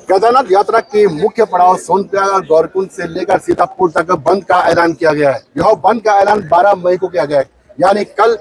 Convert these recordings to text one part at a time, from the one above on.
केदारनाथ यात्रा के मुख्य पड़ाव सोनप्रयाग और गौरीकुंड से लेकर सीतापुर तक बंद का ऐलान किया गया है। यह बंद का ऐलान 12 मई को किया गया है, यानी कल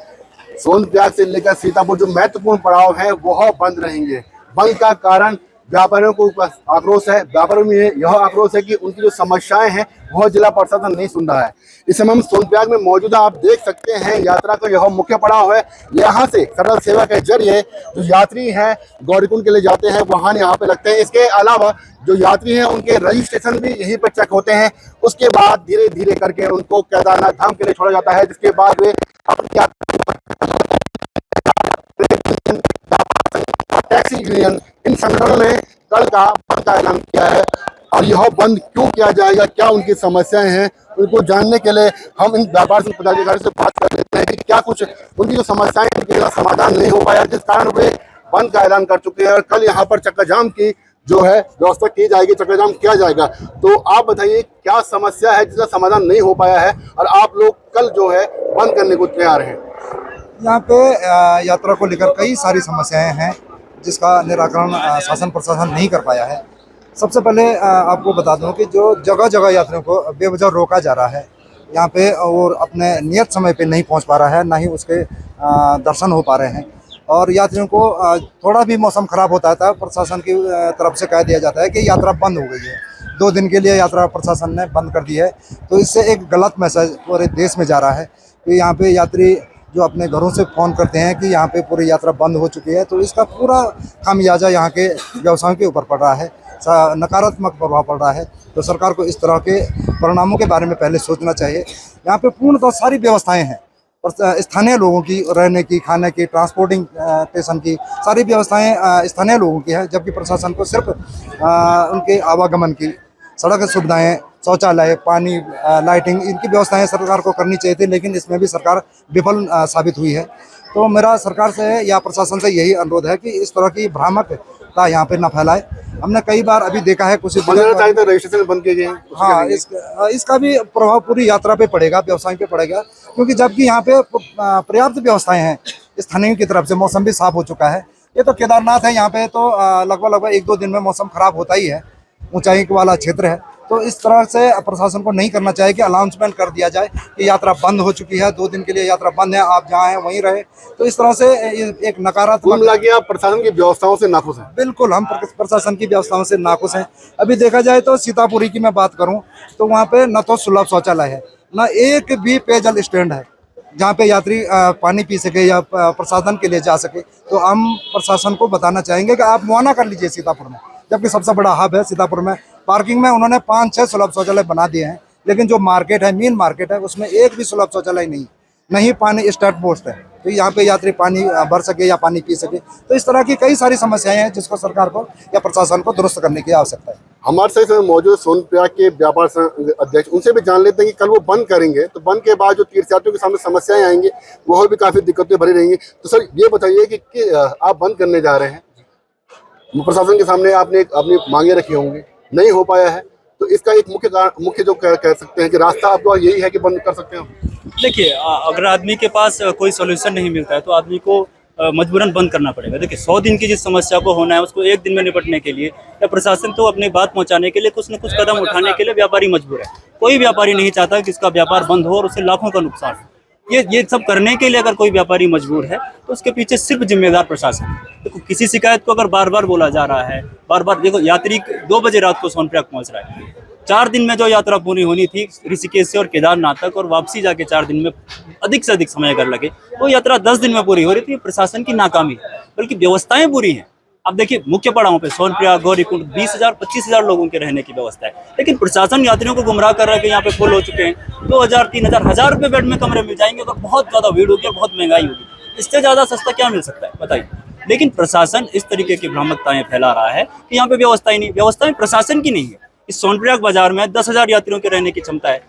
सोनप्रयाग से लेकर सीतापुर जो महत्वपूर्ण पड़ाव है वह बंद रहेंगे। बंद का कारण व्यापारियों को आक्रोश है। व्यापारियों में यह आक्रोश है कि उनकी जो समस्याएं हैं वह जिला प्रशासन नहीं सुन रहा है। इस समय हम सोनप्रयाग में मौजूद हैं। आप देख सकते हैं यात्रा का यह मुख्य पड़ाव है। यहाँ से सरल सेवा के जरिए जो यात्री हैं गौरीकुंड के लिए जाते हैं वाहन यहाँ पे लगते हैं। इसके अलावा जो यात्री हैं उनके रजिस्ट्रेशन भी यहीं पर चेक होते हैं। उसके बाद धीरे धीरे करके उनको केदारनाथ धाम के लिए छोड़ा जाता है, जिसके बाद वे अपनी टैक्सी यूनियन इन संगठनों ने कल का बंद का ऐलान किया है। और यह बंद क्यों किया जाएगा, क्या उनकी समस्याएं हैं, उनको जानने के लिए हम इन व्यापार संघ पदाधिकारी से बात कर लेते हैं कि क्या कुछ उनकी जो समस्याएं उनके समाधान नहीं हो पाया, जिस कारण वे बंद का ऐलान कर चुके हैं। और कल यहाँ पर चक्का जाम की जो है व्यवस्था की जाएगी, चक्का जाम किया जाएगा। तो आप बताइए क्या समस्या है जिसका समाधान नहीं हो पाया है और आप लोग कल जो है बंद करने को तैयार हैं? यहाँ पे यात्रा को लेकर कई सारी समस्याएं हैं जिसका निराकरण शासन प्रशासन नहीं कर पाया है। सबसे पहले आपको बता दूं कि जो जगह जगह यात्रियों को बेवजह रोका जा रहा है यहाँ पे, और अपने नियत समय पे नहीं पहुँच पा रहा है, ना ही उसके दर्शन हो पा रहे हैं। और यात्रियों को थोड़ा भी मौसम खराब होता है तो प्रशासन की तरफ से कह दिया जाता है कि यात्रा बंद हो गई है, 2 दिन के लिए यात्रा प्रशासन ने बंद कर दी है। तो इससे एक गलत मैसेज पूरे देश में जा रहा है कि यहाँ पे यात्री जो अपने घरों से फ़ोन करते हैं कि यहाँ पे पूरी यात्रा बंद हो चुकी है, तो इसका पूरा खामियाजा यहाँ के व्यवसायों के ऊपर पड़ रहा है, नकारात्मक प्रभाव पड़ रहा है। तो सरकार को इस तरह के परिणामों के बारे में पहले सोचना चाहिए। यहाँ पे पूर्णतः सारी व्यवस्थाएं हैं और स्थानीय लोगों की, रहने की, खाने की, ट्रांसपोर्टिंग स्टेशन की सारी व्यवस्थाएं स्थानीय लोगों की है, जबकि प्रशासन को सिर्फ उनके आवागमन की, सड़क सुविधाएं, शौचालय, पानी, लाइटिंग, इनकी व्यवस्थाएं सरकार को करनी चाहिए थी, लेकिन इसमें भी सरकार विफल साबित हुई है। तो मेरा सरकार से या प्रशासन से यही अनुरोध है कि इस तरह की भ्रामकता यहाँ पे न फैलाए। हमने कई बार अभी देखा है कुछ रजिस्ट्रेशन बंद किए गए। हाँ, इसका भी प्रभाव पूरी यात्रा पे पड़ेगा, व्यवसाय पे पड़ेगा, क्योंकि जबकि यहाँ पे पर्याप्त व्यवस्थाएं हैं स्थानीय की तरफ से। मौसम भी साफ हो चुका है। ये तो केदारनाथ है, यहाँ पे तो लगभग 1-2 दिन में मौसम खराब होता ही है, ऊंचाई वाला क्षेत्र है। तो इस तरह से प्रशासन को नहीं करना चाहिए कि अनाउंसमेंट कर दिया जाए कि यात्रा बंद हो चुकी है, 2 दिन के लिए यात्रा बंद है, आप जहाँ हैं वहीं रहे। तो इस तरह से एक नकारात्मक प्रशासन की व्यवस्थाओं से नाखुश हैं। बिल्कुल, हम प्रशासन की व्यवस्थाओं से नाखुश हैं। अभी देखा जाए तो सीतापुरी की मैं बात करूं तो वहाँ पे न तो सुलभ शौचालय है, न एक भी पेयजल स्टैंड है जहाँ पे यात्री पानी पी सके या प्रसाधन के लिए जा सके। तो हम प्रशासन को बताना चाहेंगे कि आप मुआयना कर लीजिए सीतापुर में, जबकि सबसे बड़ा हब है सीतापुर में। पार्किंग में उन्होंने 5-6 सुलभ शौचालय बना दिए हैं, लेकिन जो मार्केट है, मेन मार्केट है, उसमें एक भी सुलभ शौचालय नहीं पानी स्टार्ट पोस्ट है, तो यहाँ पे यात्री पानी भर सके या पानी पी सके। तो इस तरह की कई सारी समस्याएं हैं जिसको सरकार को या प्रशासन को दुरुस्त करने की आवश्यकता है। हमारे साथ मौजूद सोनप्रयाग के व्यापार संघ अध्यक्ष, उनसे भी जान लेते हैं कि कल वो बंद करेंगे तो बंद के बाद जो तीर्थयात्रियों के सामने समस्याएं आएंगी वह भी काफी दिक्कतें भरी रहेंगी। तो सर ये बताइए कि आप बंद करने जा रहे हैं, प्रशासन के सामने आपने अपनी मांगे रखी होंगी, नहीं हो पाया है, तो इसका एक मुख्य जो कह सकते हैं कि रास्ता आपको यही है कि बंद कर सकते हैं। देखिए, अगर आदमी के पास कोई सॉल्यूशन नहीं मिलता है तो आदमी को मजबूरन बंद करना पड़ेगा। देखिए, 100 दिन की जिस समस्या को होना है उसको 1 दिन में निपटने के लिए या प्रशासन तो अपनी बात पहुंचाने के लिए कुछ न कुछ कदम उठाने के लिए व्यापारी मजबूर है। कोई व्यापारी नहीं चाहता कि इसका व्यापार बंद हो और उससे लाखों का नुकसान हो। ये सब करने के लिए अगर कोई व्यापारी मजबूर है तो उसके पीछे सिर्फ जिम्मेदार प्रशासन है। देखो, किसी शिकायत को अगर बार बार बोला जा रहा है, बार बार देखो, यात्री 2 बजे रात को सोनप्रयाग पहुंच रहा है। 4 दिन में जो यात्रा पूरी होनी थी ऋषिकेश से और केदारनाथ तक, और वापसी जाके 4 दिन में अधिक से अधिक समय अगर लगे, वो यात्रा 10 दिन में पूरी हो रही थी। प्रशासन की नाकामी है, बल्कि व्यवस्थाएं बुरी हैं। अब देखिए, मुख्य पड़ावों पे सोनप्रयाग, गौरीकुंड 20,000-25,000 लोगों के रहने की व्यवस्था है, लेकिन प्रशासन यात्रियों को गुमराह कर रहा है कि यहाँ पे फुल हो चुके हैं, 2,000-3,000 रुपये बेड में कमरे मिल जाएंगे तो बहुत ज़्यादा भीड़ होगी और बहुत महंगाई होगी। इससे ज़्यादा सस्ता क्या मिल सकता है बताइए। लेकिन प्रशासन इस तरीके की भ्रामकताएं फैला रहा है कि यहाँ पे व्यवस्था ही नहीं, व्यवस्थाएं प्रशासन की नहीं है। इस सोनप्रयाग बाजार में 10,000 यात्रियों के रहने की क्षमता है,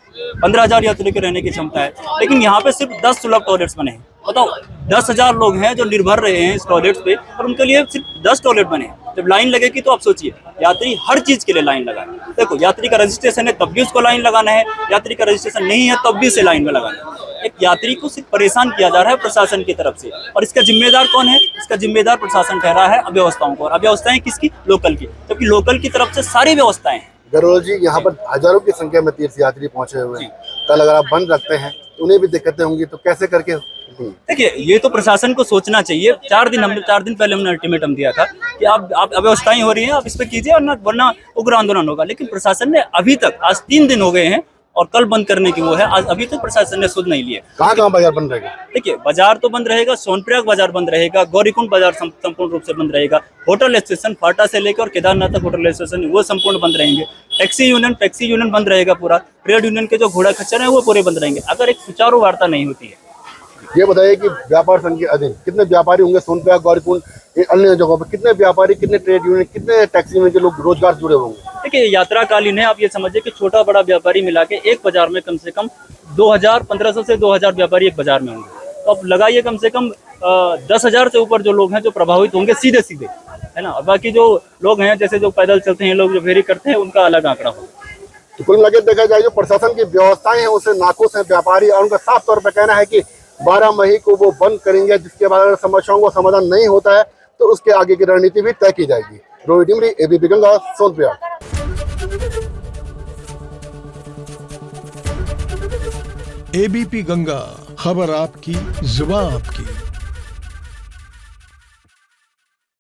15,000 यात्रियों के रहने की क्षमता है, लेकिन यहाँ पे सिर्फ 10 सुलभ टॉयलेट्स बने हैं। बताओ, 10,000 लोग हैं जो निर्भर रहे हैं इस टॉयलेट्स पे और उनके लिए सिर्फ 10 टॉयलेट बने हैं। जब लाइन लगेगी तो आप सोचिए, यात्री हर चीज के लिए लाइन लगाए। देखो, यात्री का रजिस्ट्रेशन है तब भी उसको लाइन लगाना है, यात्री का रजिस्ट्रेशन नहीं है तब भी इसे लाइन में लगाना है। एक यात्री को सिर्फ परेशान किया जा रहा है प्रशासन की तरफ से। और इसका जिम्मेदार कौन है? इसका जिम्मेदार प्रशासन ठहरा है अव्यवस्थाओं को। और अव्यवस्थाएं किसकी? लोकल की, क्योंकि लोकल की तरफ से सारी व्यवस्थाएं हैं। गरोल जी, यहाँ पर हजारों की संख्या में तीर्थयात्री पहुंचे हुए हैं। कल अगर आप बंद रखते हैं तो उन्हें भी दिक्कतें होंगी, तो कैसे करके? देखिए, ये तो प्रशासन को सोचना चाहिए। 4 दिन पहले हमने अल्टीमेटम दिया था कि आप अव्यवस्थाएं हो रही हैं, आप इस पे कीजिए, वरना उग्र आंदोलन होगा। लेकिन प्रशासन ने अभी तक, आज 3 दिन हो गए हैं और कल बंद करने की वो है, आज अभी तक प्रशासन ने सुध नहीं लिए। कहाँ बाजार बंद रहेगा? देखिए, बाजार तो बंद रहेगा, सोनप्रयाग बाजार बंद रहेगा, गौरीकुंड बाजार संपूर्ण रूप से बंद रहेगा, होटल स्टेशन फाटा से लेकर और केदारनाथ तक होटल स्टेशन वो संपूर्ण बंद रहेंगे, टैक्सी यूनियन बंद रहेगा पूरा, ट्रेड यूनियन के जो घोड़ा खच्चर है वो पूरे बंद रहेंगे, अगर एक सुचारू वार्ता नहीं होती है। ये बताइए कि व्यापार संघ के अधीन कितने व्यापारी होंगे सोनप्रयाग, गौरीकुंड, अन्य जगहों पर कितने व्यापारी, कितने ट्रेड यूनियन, कितने टैक्सी यूनियन के लोग रोजगार जुड़े होंगे? देखिए, यात्रा कालीन है, आप ये समझिए कि छोटा बड़ा व्यापारी मिला के एक बाजार में कम से कम 1500 से 2000 व्यापारी एक बाजार में होंगे। तो अब लगाइए कम से कम 10,000 से ऊपर जो लोग हैं जो प्रभावित होंगे सीधे सीधे, है ना। और बाकी जो लोग हैं, जैसे जो पैदल चलते हैं लोग, जो फेरी करते हैं, उनका अलग आंकड़ा होगा। तो कुल मिलाकर देखा जाए जो प्रशासन की व्यवस्थाएं हैं उससे नाखुश हैं व्यापारी, और उनका साफ तौर पर कहना है कि 12 मई को वो बंद करेंगे, जिसके बाद अगर समस्याओं को समाधान नहीं होता है तो उसके आगे की रणनीति भी तय की जाएगी। रोहित डिमरी, एबीपी गंगा, सोनप्रयाग। एबीपी गंगा, खबर आपकी, जुबान आपकी।